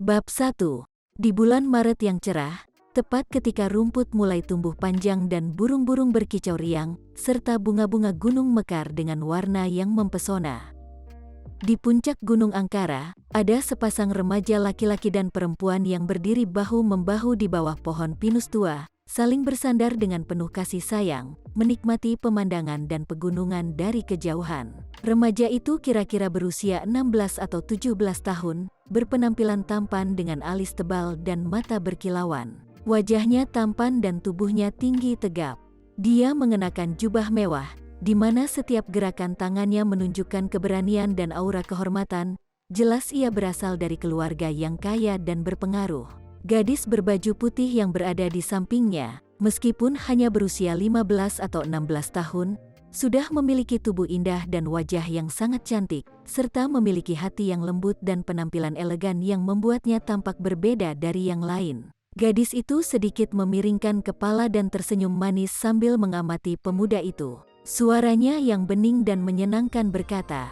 Bab 1. Di bulan Maret yang cerah, tepat ketika rumput mulai tumbuh panjang dan burung-burung berkicau riang, serta bunga-bunga gunung mekar dengan warna yang mempesona. Di puncak Gunung Angkara, ada sepasang remaja laki-laki dan perempuan yang berdiri bahu-membahu di bawah pohon pinus tua, saling bersandar dengan penuh kasih sayang, menikmati pemandangan dan pegunungan dari kejauhan. Remaja itu kira-kira berusia 16 atau 17 tahun, berpenampilan tampan dengan alis tebal dan mata berkilauan. Wajahnya tampan dan tubuhnya tinggi tegap. Dia mengenakan jubah mewah, di mana setiap gerakan tangannya menunjukkan keberanian dan aura kehormatan. Jelas ia berasal dari keluarga yang kaya dan berpengaruh. Gadis berbaju putih yang berada di sampingnya, meskipun hanya berusia 15 atau 16 tahun, sudah memiliki tubuh indah dan wajah yang sangat cantik, serta memiliki hati yang lembut dan penampilan elegan yang membuatnya tampak berbeda dari yang lain. Gadis itu sedikit memiringkan kepala dan tersenyum manis sambil mengamati pemuda itu. Suaranya yang bening dan menyenangkan berkata,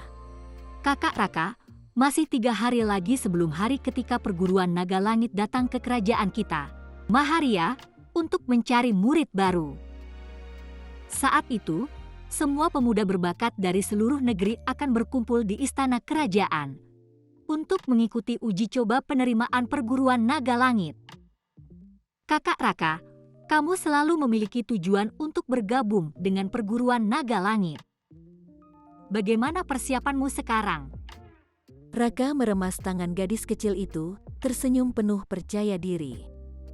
"Kakak Raka, masih 3 hari lagi sebelum hari ketika perguruan naga langit datang ke kerajaan kita, Maharia, untuk mencari murid baru. Saat itu, semua pemuda berbakat dari seluruh negeri akan berkumpul di istana kerajaan untuk mengikuti uji coba penerimaan perguruan naga langit. Kakak Raka, kamu selalu memiliki tujuan untuk bergabung dengan perguruan naga langit. Bagaimana persiapanmu sekarang?" Raka meremas tangan gadis kecil itu, tersenyum penuh percaya diri.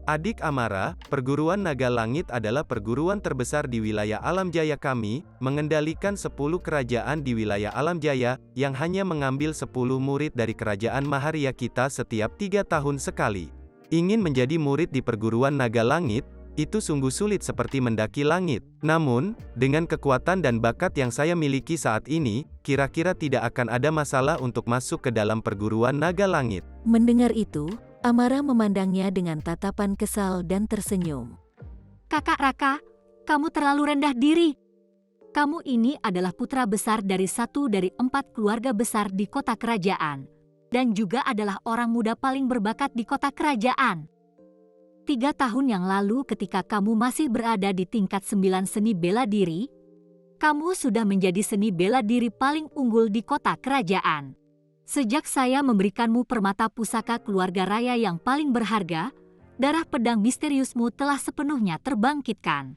Adik Amara, perguruan naga langit adalah perguruan terbesar di wilayah Alam Jaya kami, mengendalikan 10 kerajaan di wilayah Alam Jaya, yang hanya mengambil 10 murid dari kerajaan Maharia kita setiap 3 tahun sekali. Ingin menjadi murid di perguruan naga langit, itu sungguh sulit seperti mendaki langit. Namun, dengan kekuatan dan bakat yang saya miliki saat ini, kira-kira tidak akan ada masalah untuk masuk ke dalam perguruan naga langit. Mendengar itu, Amara memandangnya dengan tatapan kesal dan tersenyum. "Kakak Raka, kamu terlalu rendah diri. Kamu ini adalah putra besar dari satu dari 4 keluarga besar di kota kerajaan, dan juga adalah orang muda paling berbakat di kota kerajaan. 3 tahun yang lalu ketika kamu masih berada di tingkat 9 seni bela diri, kamu sudah menjadi seni bela diri paling unggul di kota kerajaan. Sejak saya memberikanmu permata pusaka keluarga raya yang paling berharga, darah pedang misteriusmu telah sepenuhnya terbangkitkan.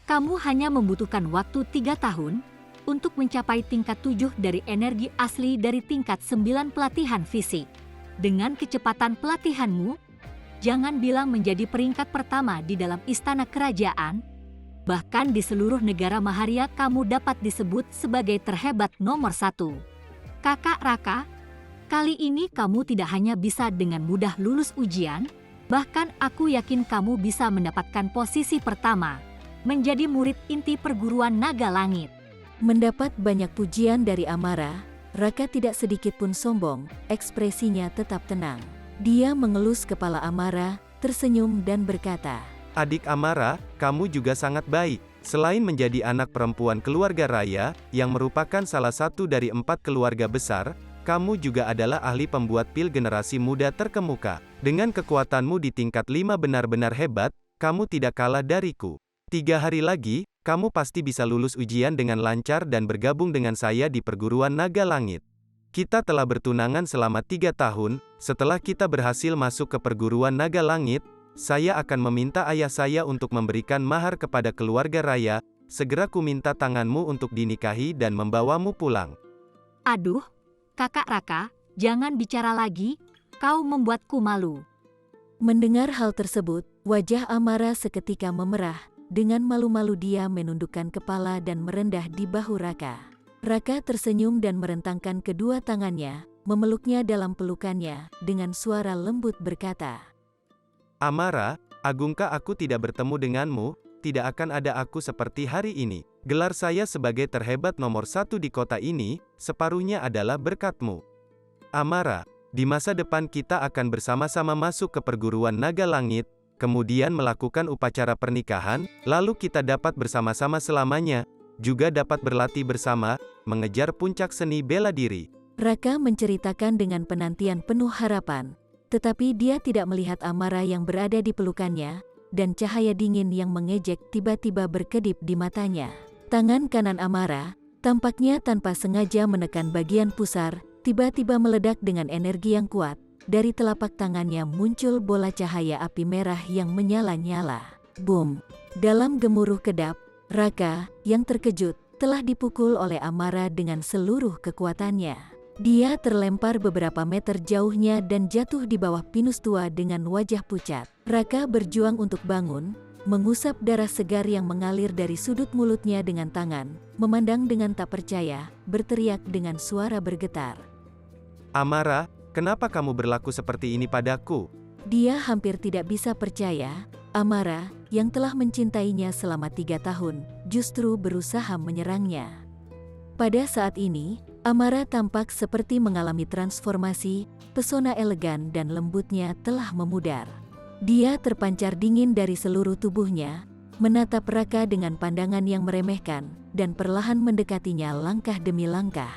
Kamu hanya membutuhkan waktu 3 tahun untuk mencapai tingkat 7 dari energi asli dari tingkat 9 pelatihan fisik. Dengan kecepatan pelatihanmu, jangan bilang menjadi peringkat pertama di dalam istana kerajaan, bahkan di seluruh negara Maharia kamu dapat disebut sebagai terhebat nomor 1. Kakak Raka, kali ini kamu tidak hanya bisa dengan mudah lulus ujian, bahkan aku yakin kamu bisa mendapatkan posisi pertama, menjadi murid inti perguruan naga langit." Mendapat banyak pujian dari Amara, Raka tidak sedikit pun sombong, ekspresinya tetap tenang. Dia mengelus kepala Amara, tersenyum dan berkata, Adik Amara, kamu juga sangat baik. Selain menjadi anak perempuan keluarga raya, yang merupakan salah satu dari 4 keluarga besar, kamu juga adalah ahli pembuat pil generasi muda terkemuka. Dengan kekuatanmu di tingkat 5 benar-benar hebat, kamu tidak kalah dariku. 3 hari lagi, kamu pasti bisa lulus ujian dengan lancar dan bergabung dengan saya di perguruan naga langit. Kita telah bertunangan selama 3 tahun, setelah kita berhasil masuk ke perguruan naga langit, saya akan meminta ayah saya untuk memberikan mahar kepada keluarga raya. Segera ku minta tanganmu untuk dinikahi dan membawamu pulang." "Aduh, Kakak Raka, jangan bicara lagi, kau membuatku malu." Mendengar hal tersebut, wajah Amara seketika memerah. Dengan malu-malu dia menundukkan kepala dan merendah di bahu Raka. Raka tersenyum dan merentangkan kedua tangannya, memeluknya dalam pelukannya, dengan suara lembut berkata, Amara, agungkah aku tidak bertemu denganmu, tidak akan ada aku seperti hari ini. Gelar saya sebagai terhebat nomor 1 di kota ini, separuhnya adalah berkatmu. Amara, di masa depan kita akan bersama-sama masuk ke perguruan naga langit, kemudian melakukan upacara pernikahan, lalu kita dapat bersama-sama selamanya, juga dapat berlatih bersama, mengejar puncak seni bela diri. Raka menceritakan dengan penantian penuh harapan. tetapi dia tidak melihat Amara yang berada di pelukannya, dan cahaya dingin yang mengejek tiba-tiba berkedip di matanya. Tangan kanan Amara, tampaknya tanpa sengaja menekan bagian pusar, tiba-tiba meledak dengan energi yang kuat. Dari telapak tangannya muncul bola cahaya api merah yang menyala-nyala. Boom! Dalam gemuruh kedap, Raka, yang terkejut, telah dipukul oleh Amara dengan seluruh kekuatannya. Dia terlempar beberapa meter jauhnya dan jatuh di bawah pinus tua dengan wajah pucat. Raka berjuang untuk bangun, mengusap darah segar yang mengalir dari sudut mulutnya dengan tangan, memandang dengan tak percaya, berteriak dengan suara bergetar. Amara, kenapa kamu berlaku seperti ini padaku? Dia hampir tidak bisa percaya, Amara, yang telah mencintainya selama 3 tahun, justru berusaha menyerangnya. Pada saat ini, Amara tampak seperti mengalami transformasi, pesona elegan dan lembutnya telah memudar. Dia terpancar dingin dari seluruh tubuhnya, menatap Raka dengan pandangan yang meremehkan, dan perlahan mendekatinya langkah demi langkah.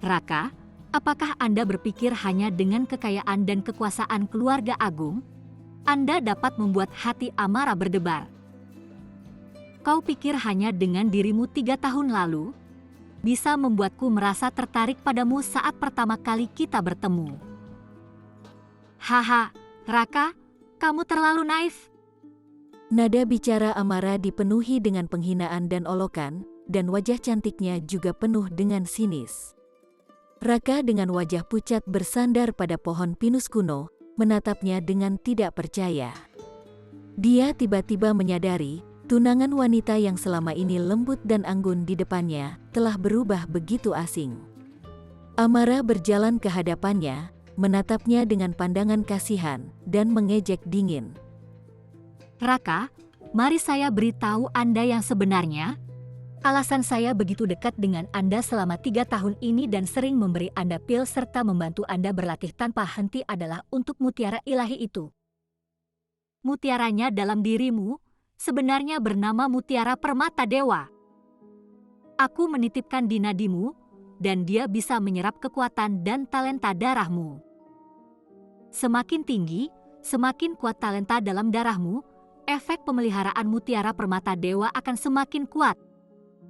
Raka, apakah Anda berpikir hanya dengan kekayaan dan kekuasaan keluarga agung, Anda dapat membuat hati Amara berdebar? Kau pikir hanya dengan dirimu 3 tahun lalu, bisa membuatku merasa tertarik padamu saat pertama kali kita bertemu? Haha, Raka, kamu terlalu naif. Nada bicara Amara dipenuhi dengan penghinaan dan olokan, dan wajah cantiknya juga penuh dengan sinis. Raka dengan wajah pucat bersandar pada pohon pinus kuno, menatapnya dengan tidak percaya. Dia tiba-tiba menyadari, tunangan wanita yang selama ini lembut dan anggun di depannya, telah berubah begitu asing. Amara berjalan ke hadapannya, menatapnya dengan pandangan kasihan, dan mengejek dingin. Raka, mari saya beritahu Anda yang sebenarnya. Alasan saya begitu dekat dengan Anda selama 3 tahun ini dan sering memberi Anda pil serta membantu Anda berlatih tanpa henti adalah untuk mutiara ilahi itu. Mutiaranya dalam dirimu sebenarnya bernama Mutiara Permata Dewa. Aku menitipkan di nadimu, dan dia bisa menyerap kekuatan dan talenta darahmu. Semakin tinggi, semakin kuat talenta dalam darahmu, efek pemeliharaan Mutiara Permata Dewa akan semakin kuat.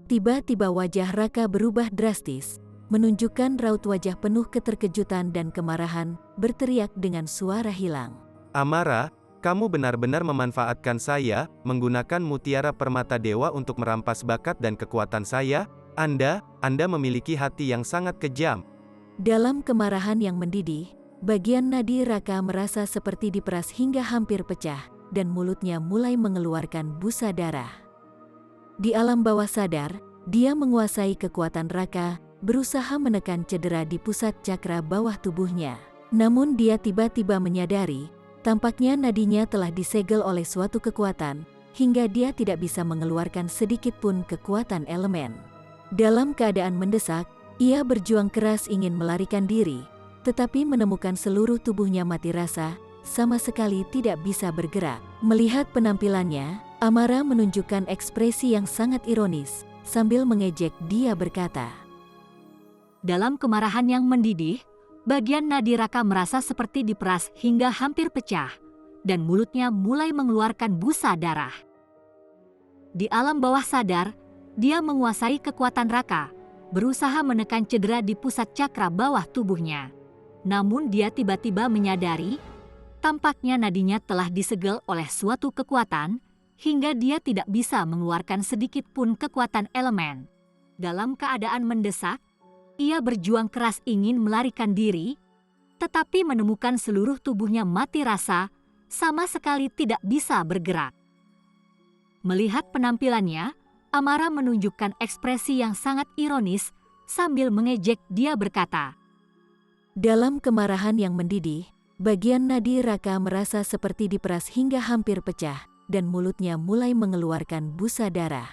Tiba-tiba wajah Raka berubah drastis, menunjukkan raut wajah penuh keterkejutan dan kemarahan, berteriak dengan suara hilang. Amara, kamu benar-benar memanfaatkan saya, menggunakan Mutiara Permata Dewa untuk merampas bakat dan kekuatan saya? Anda memiliki hati yang sangat kejam. Dalam kemarahan yang mendidih, bagian nadi Raka merasa seperti diperas hingga hampir pecah, dan mulutnya mulai mengeluarkan busa darah. Di alam bawah sadar, dia menguasai kekuatan Raka, berusaha menekan cedera di pusat cakra bawah tubuhnya. Namun dia tiba-tiba menyadari, tampaknya nadinya telah disegel oleh suatu kekuatan, hingga dia tidak bisa mengeluarkan sedikit pun kekuatan elemen. Dalam keadaan mendesak, ia berjuang keras ingin melarikan diri, tetapi menemukan seluruh tubuhnya mati rasa, sama sekali tidak bisa bergerak. Melihat penampilannya, Amara menunjukkan ekspresi yang sangat ironis, sambil mengejek dia berkata, Dalam kemarahan yang mendidih, bagian nadi Raka merasa seperti diperas hingga hampir pecah, dan mulutnya mulai mengeluarkan busa darah. Di alam bawah sadar, dia menguasai kekuatan Raka, berusaha menekan cedera di pusat cakra bawah tubuhnya. Namun dia tiba-tiba menyadari, tampaknya nadinya telah disegel oleh suatu kekuatan, hingga dia tidak bisa mengeluarkan sedikit pun kekuatan elemen. Dalam keadaan mendesak, ia berjuang keras ingin melarikan diri, tetapi menemukan seluruh tubuhnya mati rasa, sama sekali tidak bisa bergerak. Melihat penampilannya, Amara menunjukkan ekspresi yang sangat ironis sambil mengejek dia berkata, dalam kemarahan yang mendidih, bagian nadi Raka merasa seperti diperas hingga hampir pecah, dan mulutnya mulai mengeluarkan busa darah.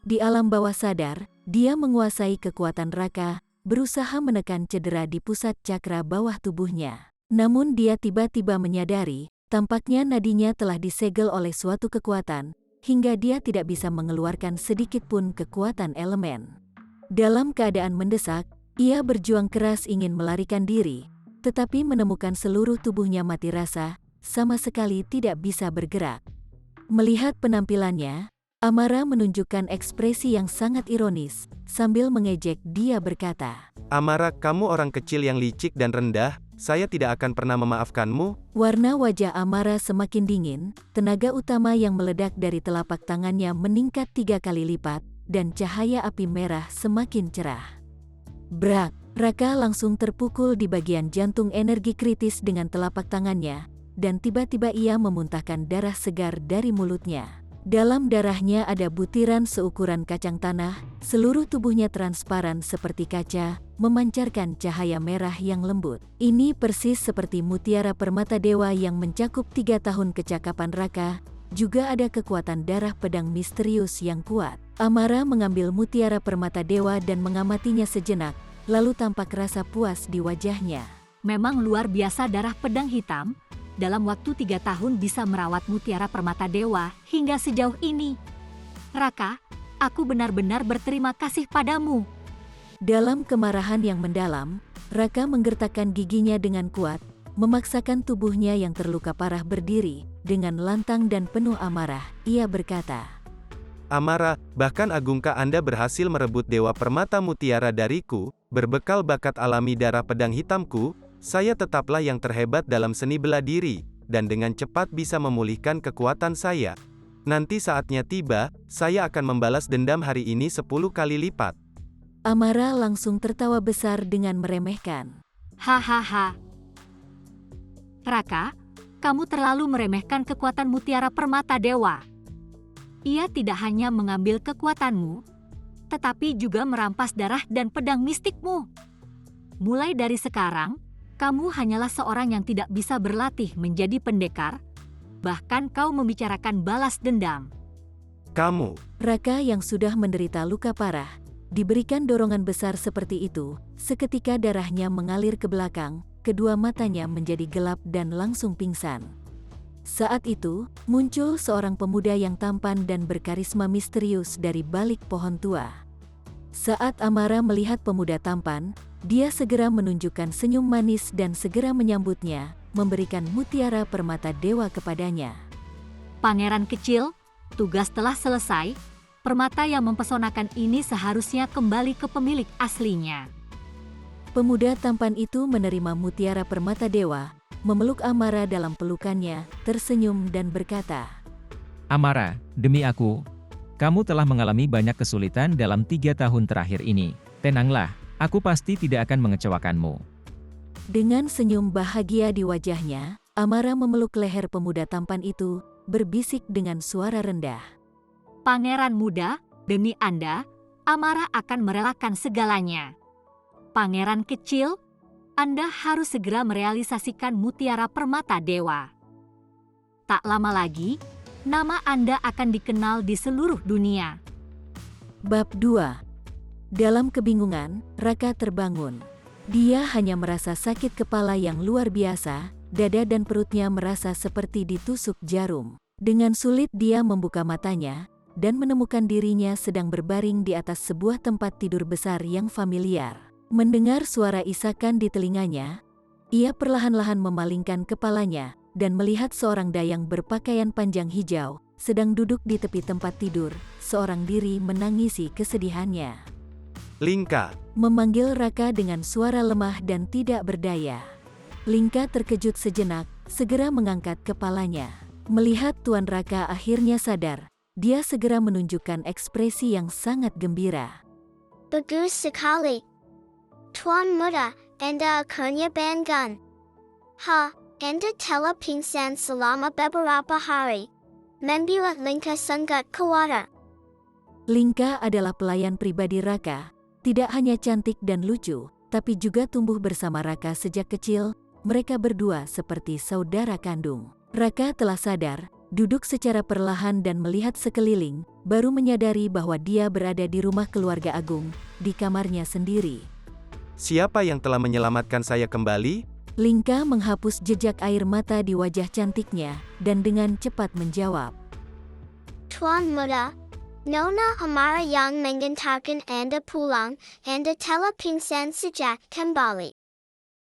Di alam bawah sadar, dia menguasai kekuatan Raka, berusaha menekan cedera di pusat cakra bawah tubuhnya. Namun dia tiba-tiba menyadari, tampaknya nadinya telah disegel oleh suatu kekuatan, hingga dia tidak bisa mengeluarkan sedikit pun kekuatan elemen. Dalam keadaan mendesak, ia berjuang keras ingin melarikan diri, tetapi menemukan seluruh tubuhnya mati rasa, sama sekali tidak bisa bergerak. Melihat penampilannya, Amara menunjukkan ekspresi yang sangat ironis, sambil mengejek dia berkata, Amara, kamu orang kecil yang licik dan rendah, saya tidak akan pernah memaafkanmu. Warna wajah Amara semakin dingin, tenaga utama yang meledak dari telapak tangannya meningkat 3 kali lipat, dan cahaya api merah semakin cerah. Brak! Raka langsung terpukul di bagian jantung energi kritis dengan telapak tangannya, dan tiba-tiba ia memuntahkan darah segar dari mulutnya. Dalam darahnya ada butiran seukuran kacang tanah, seluruh tubuhnya transparan seperti kaca, memancarkan cahaya merah yang lembut. Ini persis seperti mutiara permata dewa yang mencakup 3 tahun kecakapan Raka, juga ada kekuatan darah pedang misterius yang kuat. Amara mengambil mutiara permata dewa dan mengamatinya sejenak, lalu tampak rasa puas di wajahnya. Memang luar biasa darah pedang hitam, dalam waktu 3 tahun bisa merawat mutiara permata dewa hingga sejauh ini. Raka, aku benar-benar berterima kasih padamu. Dalam kemarahan yang mendalam, Raka menggertakkan giginya dengan kuat, memaksakan tubuhnya yang terluka parah berdiri. Dengan lantang dan penuh amarah, ia berkata, Amara, bahkan agungkah Anda berhasil merebut Dewa Permata Mutiara dariku, berbekal bakat alami darah pedang hitamku, saya tetaplah yang terhebat dalam seni bela diri, dan dengan cepat bisa memulihkan kekuatan saya. Nanti saatnya tiba, saya akan membalas dendam hari ini 10 kali lipat. Amara langsung tertawa besar dengan meremehkan. Hahaha. Raka, kamu terlalu meremehkan kekuatan mutiara permata dewa. Ia tidak hanya mengambil kekuatanmu, tetapi juga merampas darah dan pedang mistikmu. Mulai dari sekarang, kamu hanyalah seorang yang tidak bisa berlatih menjadi pendekar, bahkan kau membicarakan balas dendam. Kamu, Raka yang sudah menderita luka parah, diberikan dorongan besar seperti itu, seketika darahnya mengalir ke belakang, kedua matanya menjadi gelap dan langsung pingsan. Saat itu, muncul seorang pemuda yang tampan dan berkarisma misterius dari balik pohon tua. Saat Amara melihat pemuda tampan, dia segera menunjukkan senyum manis dan segera menyambutnya, memberikan mutiara permata dewa kepadanya. Pangeran kecil, tugas telah selesai. Permata yang mempesonakan ini seharusnya kembali ke pemilik aslinya. Pemuda tampan itu menerima mutiara permata dewa, memeluk Amara dalam pelukannya, tersenyum dan berkata, Amara, demi aku, kamu telah mengalami banyak kesulitan dalam 3 tahun terakhir ini. Tenanglah, aku pasti tidak akan mengecewakanmu. Dengan senyum bahagia di wajahnya, Amara memeluk leher pemuda tampan itu, berbisik dengan suara rendah. Pangeran muda, demi Anda, Amara akan merelakan segalanya. Pangeran kecil, Anda harus segera merealisasikan mutiara permata dewa. Tak lama lagi, nama Anda akan dikenal di seluruh dunia. Bab 2. Dalam kebingungan, Raka terbangun. Dia hanya merasa sakit kepala yang luar biasa, dada dan perutnya merasa seperti ditusuk jarum. Dengan sulit dia membuka matanya, dan menemukan dirinya sedang berbaring di atas sebuah tempat tidur besar yang familiar. Mendengar suara isakan di telinganya, ia perlahan-lahan memalingkan kepalanya, dan melihat seorang dayang berpakaian panjang hijau, sedang duduk di tepi tempat tidur, seorang diri menangisi kesedihannya. Lingka, Memanggil Raka dengan suara lemah dan tidak berdaya. Lingka terkejut sejenak, segera mengangkat kepalanya. Melihat Tuan Raka akhirnya sadar, dia segera menunjukkan ekspresi yang sangat gembira. Bagus sekali. Tuan Muda, Anda akhirnya banggan. Anda telah pingsan selama beberapa hari. Membuat Lingka sangat khawatir. Lingka adalah pelayan pribadi Raka, tidak hanya cantik dan lucu, tapi juga tumbuh bersama Raka sejak kecil, mereka berdua seperti saudara kandung. Raka telah sadar, duduk secara perlahan dan melihat sekeliling, baru menyadari bahwa dia berada di rumah keluarga agung, di kamarnya sendiri. siapa yang telah menyelamatkan saya kembali? Lingka menghapus jejak air mata di wajah cantiknya, dan dengan cepat menjawab. Tuan Muda, Nona Amara yang mengantarkan Anda pulang, Anda telah pingsan sejak kembali.